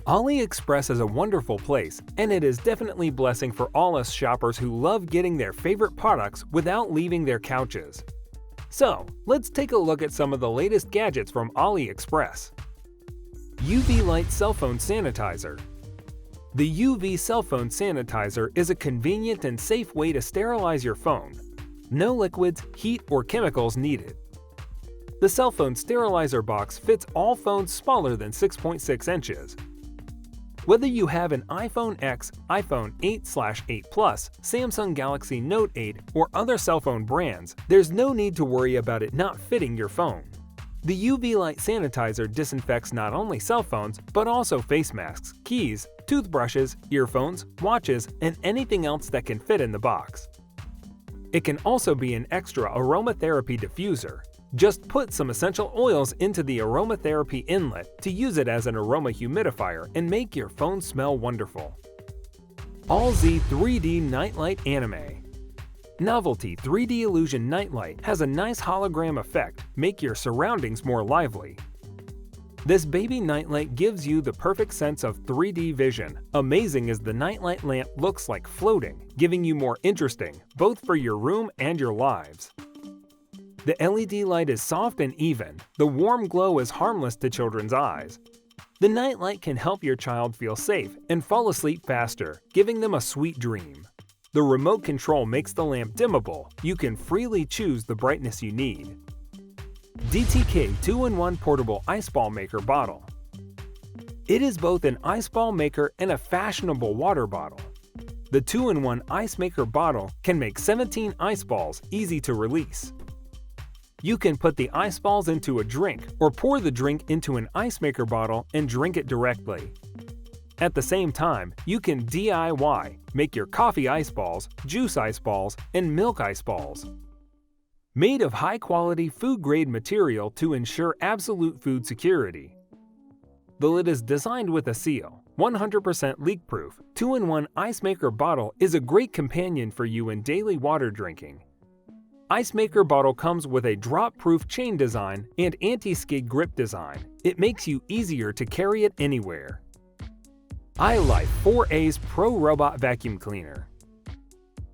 AliExpress is a wonderful place, and it is definitely a blessing for all us shoppers who love getting their favorite products without leaving their couches. So, let's take a look at some of the latest gadgets from AliExpress. UV Light Cell Phone Sanitizer. The UV Cell Phone Sanitizer is a convenient and safe way to sterilize your phone. No liquids, heat, or chemicals needed. The cell phone sterilizer box fits all phones smaller than 6.6 inches. Whether you have an iPhone X, iPhone 8/8 Plus, Samsung Galaxy Note 8, or other cell phone brands, there's no need to worry about it not fitting your phone. The UV Light Sanitizer disinfects not only cell phones, but also face masks, keys, toothbrushes, earphones, watches, and anything else that can fit in the box. It can also be an extra aromatherapy diffuser. Just put some essential oils into the aromatherapy inlet to use it as an aroma humidifier and make your phone smell wonderful. Allzzy 3D Nightlight Anime. Novelty 3D Illusion Nightlight has a nice hologram effect, make your surroundings more lively. This baby nightlight gives you the perfect sense of 3D vision. Amazing as the nightlight lamp looks like floating, giving you more interesting, both for your room and your lives. The LED light is soft and even. The warm glow is harmless to children's eyes. The nightlight can help your child feel safe and fall asleep faster, giving them a sweet dream. The remote control makes the lamp dimmable. You can freely choose the brightness you need. DTK 2-in-1 Portable Ice Ball Maker Bottle. It is both an ice ball maker and a fashionable water bottle. The 2-in-1 Ice Maker bottle can make 17 ice balls easy to release. You can put the ice balls into a drink or pour the drink into an ice maker bottle and drink it directly. At the same time, you can DIY, make your coffee ice balls, juice ice balls, and milk ice balls. Made of high-quality food-grade material to ensure absolute food security. The lid is designed with a seal, 100% leak-proof. 2-in-1 Ice Maker bottle is a great companion for you in daily water drinking. Ice Maker bottle comes with a drop-proof chain design and anti-skid grip design. It makes you easier to carry it anywhere. iLife 4A's Pro Robot Vacuum Cleaner.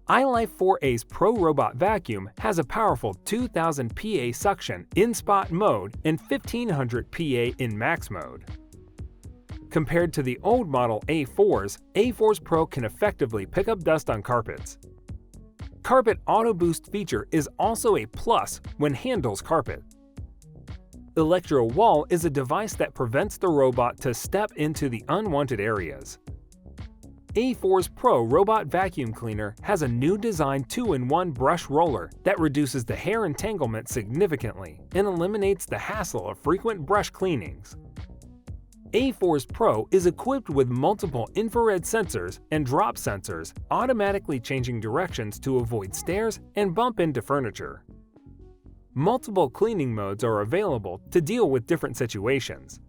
iLife 4A's Pro Robot Vacuum has a powerful 2000 PA suction in spot mode and 1500 PA in max mode. Compared to the old model A4's Pro can effectively pick up dust on carpets. Carpet Auto Boost feature is also a plus when handles carpet. Electro Wall is a device that prevents the robot to step into the unwanted areas. A4's Pro Robot Vacuum Cleaner has a new design 2-in-1 brush roller that reduces the hair entanglement significantly and eliminates the hassle of frequent brush cleanings. A4's Pro is equipped with multiple infrared sensors and drop sensors, automatically changing directions to avoid stairs and bump into furniture. Multiple cleaning modes are available to deal with different situations.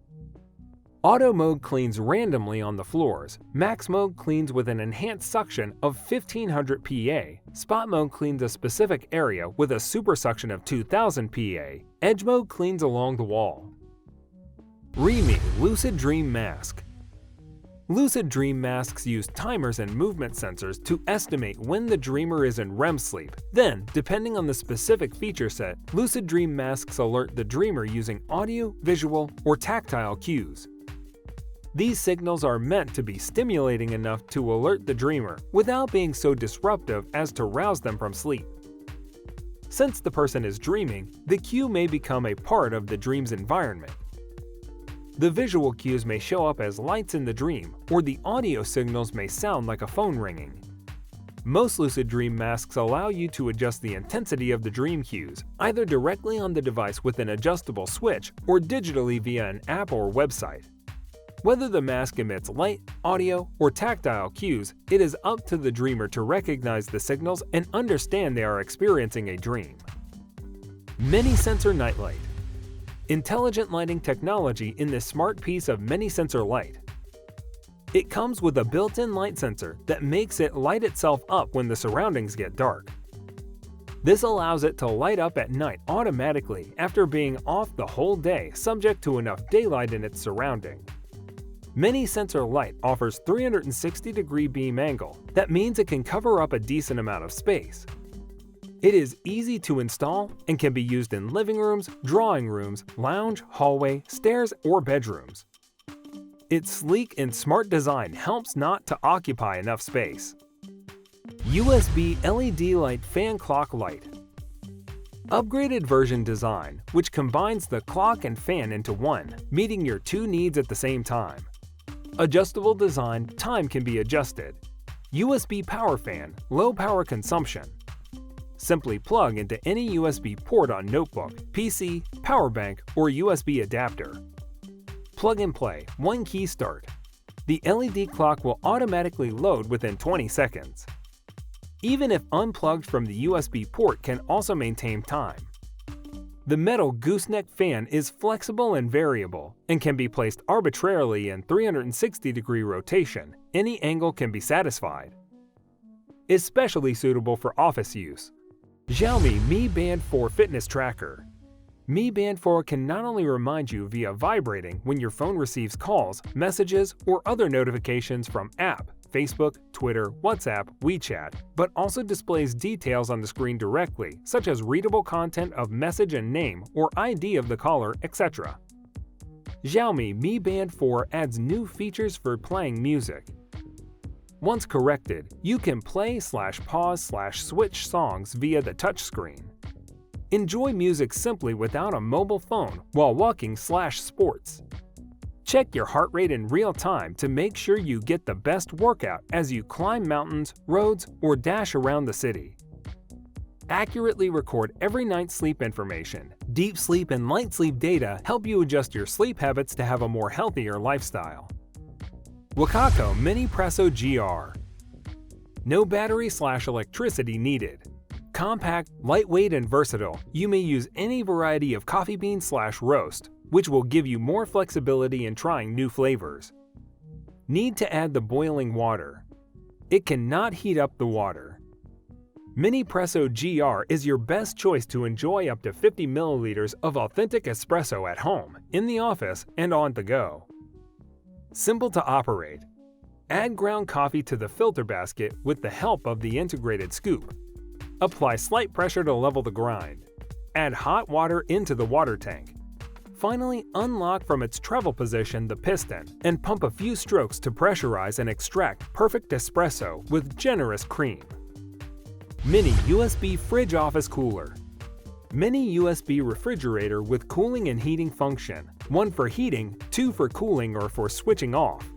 Auto mode cleans randomly on the floors. Max mode cleans with an enhanced suction of 1500 PA. Spot mode cleans a specific area with a super suction of 2000 PA. Edge mode cleans along the wall. Remee Lucid Dream Mask. Lucid Dream masks use timers and movement sensors to estimate when the dreamer is in REM sleep. Then, depending on the specific feature set, Lucid Dream masks alert the dreamer using audio, visual, or tactile cues. These signals are meant to be stimulating enough to alert the dreamer without being so disruptive as to rouse them from sleep. Since the person is dreaming, the cue may become a part of the dream's environment. The visual cues may show up as lights in the dream, or the audio signals may sound like a phone ringing. Most Lucid Dream masks allow you to adjust the intensity of the dream cues, either directly on the device with an adjustable switch or digitally via an app or website. Whether the mask emits light, audio, or tactile cues, it is up to the dreamer to recognize the signals and understand they are experiencing a dream. Mini Sensor Nightlight. Intelligent lighting technology in this smart piece of mini sensor light. It comes with a built-in light sensor that makes it light itself up when the surroundings get dark. This allows it to light up at night automatically after being off the whole day, subject to enough daylight in its surrounding. Mini Sensor Lite offers 360-degree beam angle. That means it can cover up a decent amount of space. It is easy to install and can be used in living rooms, drawing rooms, lounge, hallway, stairs, or bedrooms. Its sleek and smart design helps not to occupy enough space. USB LED Light Fan Clock Light. Upgraded version design, which combines the clock and fan into one, meeting your two needs at the same time. Adjustable design, time can be adjusted. USB power fan, low power consumption. Simply plug into any USB port on notebook, PC, power bank, or USB adapter. Plug and play, one key start. The LED clock will automatically load within 20 seconds. Even if unplugged from the USB port, can also maintain time. The metal gooseneck fan is flexible and variable and can be placed arbitrarily in 360-degree rotation. Any angle can be satisfied. Especially suitable for office use. Xiaomi Mi Band 4 Fitness Tracker. Mi Band 4 can not only remind you via vibrating when your phone receives calls, messages, or other notifications from app, Facebook, Twitter, WhatsApp, WeChat, but also displays details on the screen directly, such as readable content of message and name or ID of the caller, etc. Xiaomi Mi Band 4 adds new features for playing music. Once corrected, you can play/pause/switch songs via the touchscreen. Enjoy music simply without a mobile phone while walking/sports. Check your heart rate in real time to make sure you get the best workout as you climb mountains, roads, or dash around the city. Accurately record every night's sleep information. Deep sleep and light sleep data help you adjust your sleep habits to have a more healthier lifestyle. WACACO Minipresso GR. No battery/electricity needed. Compact, lightweight, and versatile, you may use any variety of coffee bean/roast, which will give you more flexibility in trying new flavors. Need to add the boiling water. It cannot heat up the water. Minipresso GR is your best choice to enjoy up to 50 milliliters of authentic espresso at home, in the office, and on the go. Simple to operate. Add ground coffee to the filter basket with the help of the integrated scoop. Apply slight pressure to level the grind. Add hot water into the water tank. Finally, unlock from its travel position the piston and pump a few strokes to pressurize and extract perfect espresso with generous cream. Mini USB Fridge Office Cooler. Mini USB refrigerator with cooling and heating function. 1 for heating, 2 for cooling or for switching off.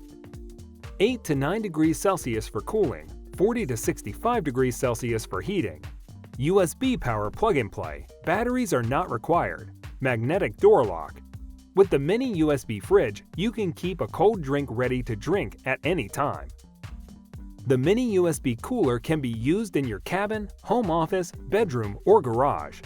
8 to 9 degrees Celsius for cooling, 40 to 65 degrees Celsius for heating. USB power plug and play. Batteries are not required. Magnetic door lock. With the mini USB fridge, you can keep a cold drink ready to drink at any time. The mini USB cooler can be used in your cabin, home office, bedroom, or garage.